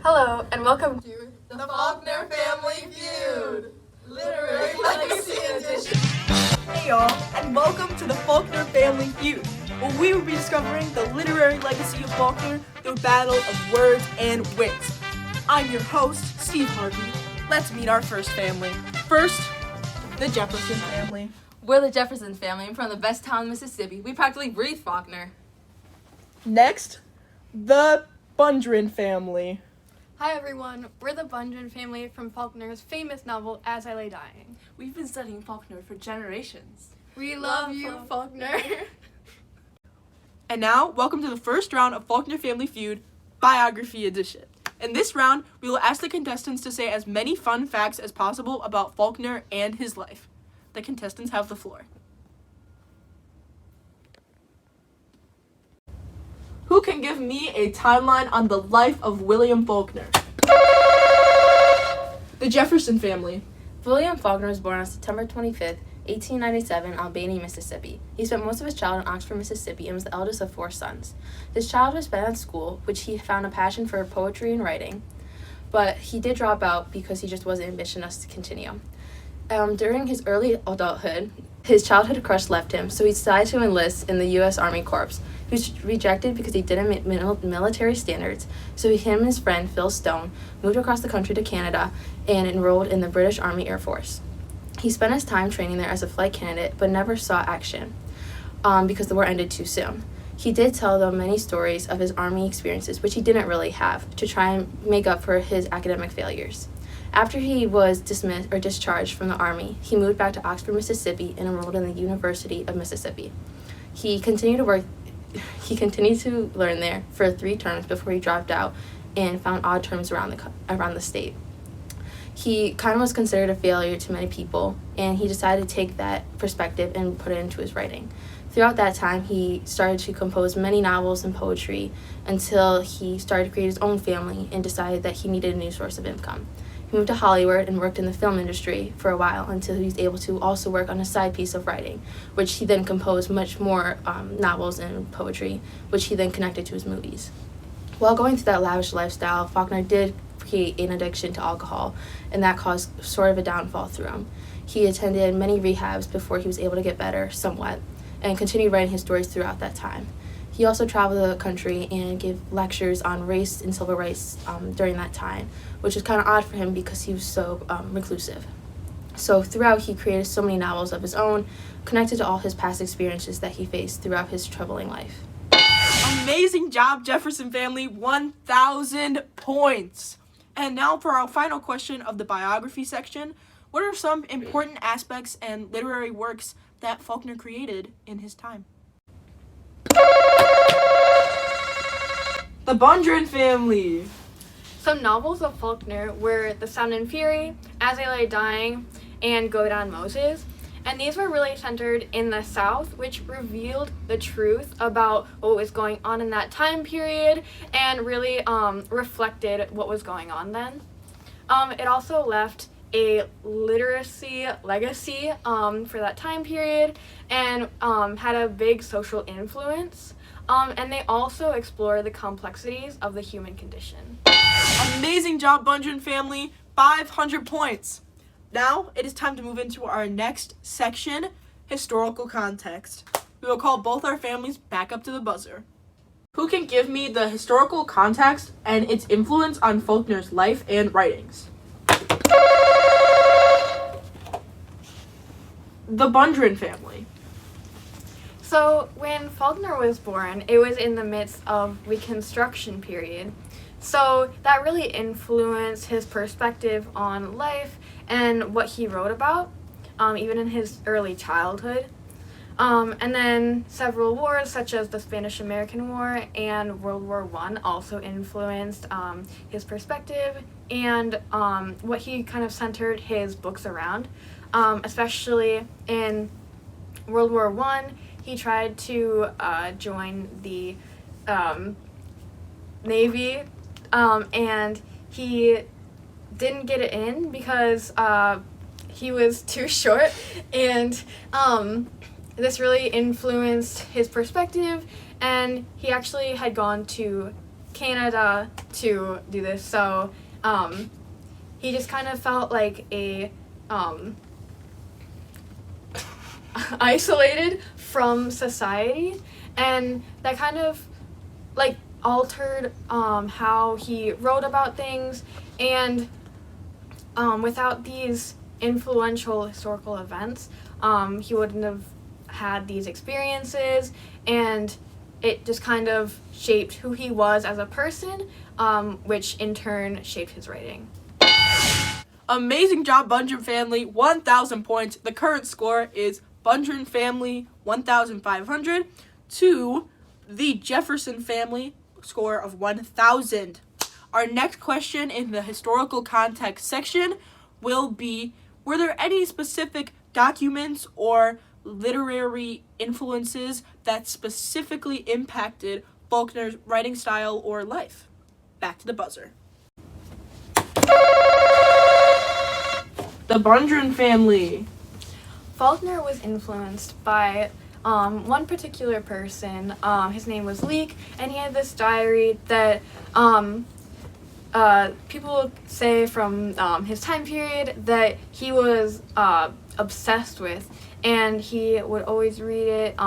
Hello, and welcome to The Faulkner Family Feud, Literary Legacy Edition. Hey y'all, and welcome to the Faulkner Family Feud, where we will be discovering the literary legacy of Faulkner through a battle of words and wits. I'm your host, Steve Harvey. Let's meet our first family. First, the Jefferson family. We're the Jefferson family from the best town in Mississippi. We practically breathe Faulkner. Next, the Bundren family. Hi everyone, we're the Bundren family from Faulkner's famous novel As I Lay Dying. We've been studying Faulkner for generations. We love you, Faulkner. And now, welcome to the first round of Faulkner Family Feud, Biography Edition. In this round, we will ask the contestants to say as many fun facts as possible about Faulkner and his life. The contestants have the floor. Who can give me a timeline on the life of William Faulkner? The Jefferson family. William Faulkner was born on September 25th, 1897, in Albany, Mississippi. He spent most of his childhood in Oxford, Mississippi, and was the eldest of 4 sons. His childhood was spent at school, which he found a passion for poetry and writing, but he did drop out because he just wasn't ambitious enough to continue. During his early adulthood, his childhood crush left him, so he decided to enlist in the U.S. Army Corps. He was rejected because he didn't meet military standards, so him and his friend Phil Stone moved across the country to Canada and enrolled in the British Army Air Force. He spent his time training there as a flight candidate, but never saw action because the war ended too soon. He did tell them many stories of his Army experiences, which he didn't really have, to try and make up for his academic failures. After he was dismissed or discharged from the Army, he moved back to Oxford, Mississippi, and enrolled in the University of Mississippi. He continued to learn there for 3 terms before he dropped out and found odd terms around the state. He kind of was considered a failure to many people, and he decided to take that perspective and put it into his writing. Throughout that time, he started to compose many novels and poetry until he started to create his own family and decided that he needed a new source of income. He moved to Hollywood and worked in the film industry for a while until he was able to also work on a side piece of writing, which he then composed much more novels and poetry, which he then connected to his movies. While going through that lavish lifestyle, Faulkner did create an addiction to alcohol, and that caused sort of a downfall through him. He attended many rehabs before he was able to get better somewhat, and continued writing his stories throughout that time. He also traveled the country and gave lectures on race and civil rights during that time, which is kind of odd for him because he was so reclusive. So throughout, he created so many novels of his own, connected to all his past experiences that he faced throughout his troubling life. Amazing job, Jefferson family. 1,000 points. And now for our final question of the biography section. What are some important aspects and literary works that Faulkner created in his time? The Bundren family. Some novels of Faulkner were The Sound and Fury, As I Lay Dying, and Go Down Moses. And these were really centered in the South, which revealed the truth about what was going on in that time period and really reflected what was going on then. It also left a literacy legacy for that time period and had a big social influence. And they also explore the complexities of the human condition. Amazing job, Bundren family. 500 points. Now, it is time to move into our next section, historical context. We will call both our families back up to the buzzer. Who can give me the historical context and its influence on Faulkner's life and writings? The Bundren family. So when Faulkner was born, it was in the midst of Reconstruction period. So that really influenced his perspective on life and what he wrote about, even in his early childhood. And then several wars, such as the Spanish-American War and World War I, also influenced his perspective and what he kind of centered his books around. Especially in World War I, he tried to join the Navy, and he didn't get it in because he was too short, and this really influenced his perspective, and he actually had gone to Canada to do this. So he just kind of felt like a isolated from society, and that kind of like altered how he wrote about things. And without these influential historical events, he wouldn't have had these experiences, and it just kind of shaped who he was as a person, which in turn shaped his writing. Amazing job, Bungeon family. 1,000 points. The current score is Bungeon family 1,500 to the Jefferson family score of 1,000. Our next question in the historical context section will be, were there any specific documents or literary influences that specifically impacted Faulkner's writing style or life? Back to the buzzer. The Bungeon family. Faulkner was influenced by one particular person. His name was Leek, and he had this diary that people say from his time period that he was obsessed with, and he would always read it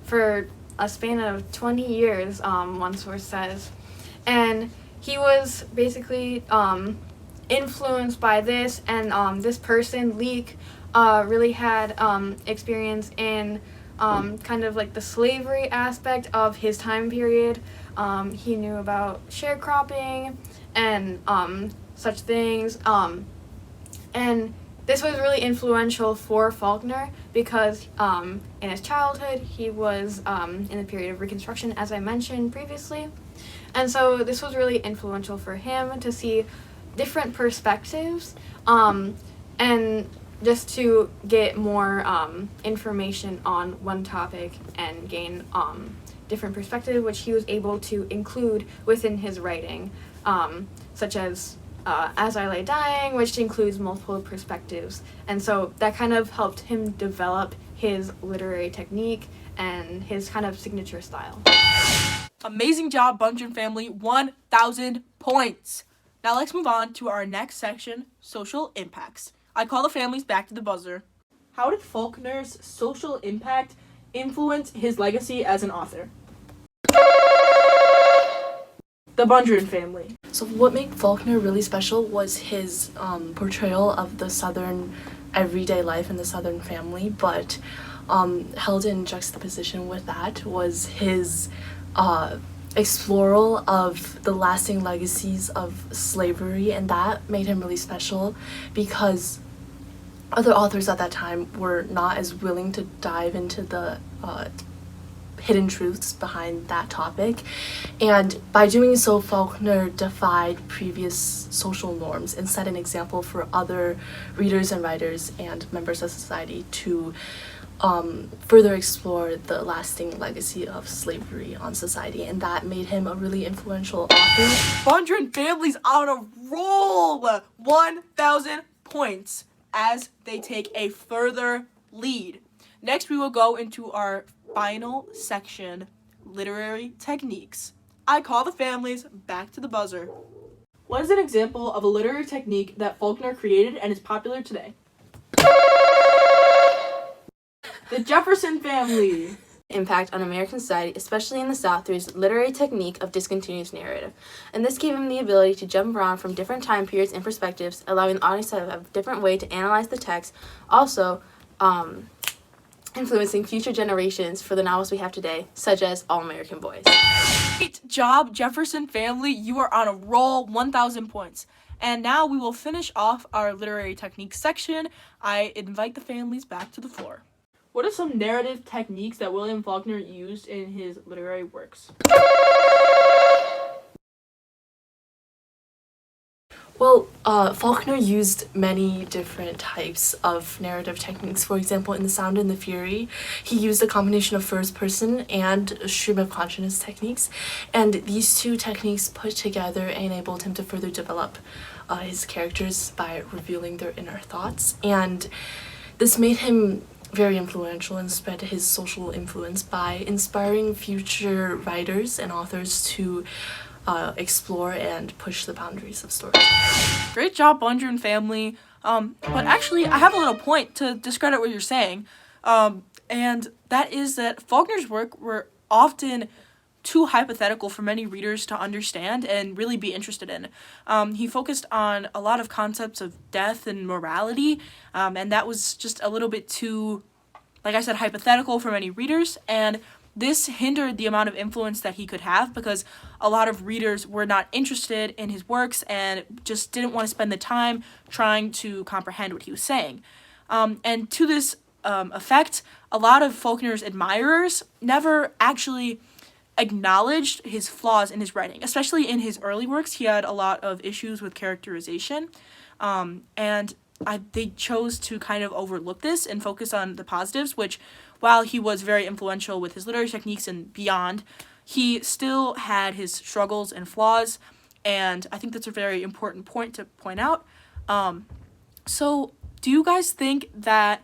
for a span of 20 years, one source says. And he was basically influenced by this, and this person, Leek, really had experience in kind of like the slavery aspect of his time period. He knew about sharecropping and such things. And this was really influential for Faulkner because in his childhood he was in the period of Reconstruction, as I mentioned previously. And so this was really influential for him to see different perspectives and just to get more information on one topic and gain different perspective, which he was able to include within his writing, such as As I Lay Dying, which includes multiple perspectives. And so that kind of helped him develop his literary technique and his kind of signature style. Amazing job, Bungeon family. 1,000 points. Now let's move on to our next section, social impacts. I call the families back to the buzzer. How did Faulkner's social impact influence his legacy as an author? The Bungeon family. So what made Faulkner really special was his portrayal of the Southern everyday life and the Southern family, but held in juxtaposition with that was his exploral of the lasting legacies of slavery, and that made him really special because other authors at that time were not as willing to dive into the hidden truths behind that topic. And by doing so, Faulkner defied previous social norms and set an example for other readers and writers and members of society to further explore the lasting legacy of slavery on society, and that made him a really influential author. Bungeon family's on a roll! 1,000 points as they take a further lead. Next, we will go into our final section, literary techniques. I call the families back to the buzzer. What is an example of a literary technique that Faulkner created and is popular today? The Jefferson family. Impact on American society, especially in the South, through his literary technique of discontinuous narrative. And this gave him the ability to jump around from different time periods and perspectives, allowing the audience to have a different way to analyze the text, also influencing future generations for the novels we have today, such as All American Boys. Great job, Jefferson family. You are on a roll, 1,000 points. And now we will finish off our literary techniques section. I invite the families back to the floor. What are some narrative techniques that William Faulkner used in his literary works? Well, Faulkner used many different types of narrative techniques. For example, in The Sound and the Fury, he used a combination of first person and stream of consciousness techniques. And these two techniques put together enabled him to further develop his characters by revealing their inner thoughts. And this made him very influential and spread his social influence by inspiring future writers and authors to explore and push the boundaries of stories. Great job, Bunger and family. But actually, I have a little point to discredit what you're saying. And that is that Faulkner's work were often too hypothetical for many readers to understand and really be interested in. He focused on a lot of concepts of death and morality, and that was just a little bit too, like I said, hypothetical for many readers, and this hindered the amount of influence that he could have because a lot of readers were not interested in his works and just didn't want to spend the time trying to comprehend what he was saying. And to this effect, a lot of Faulkner's admirers never actually acknowledged his flaws in his writing, especially in his early works. He had a lot of issues with characterization, and they chose to kind of overlook this and focus on the positives, which, while he was very influential with his literary techniques and beyond, he still had his struggles and flaws, and I think that's a very important point to point out. So, do you guys think that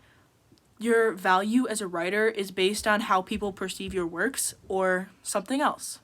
your value as a writer is based on how people perceive your works or something else?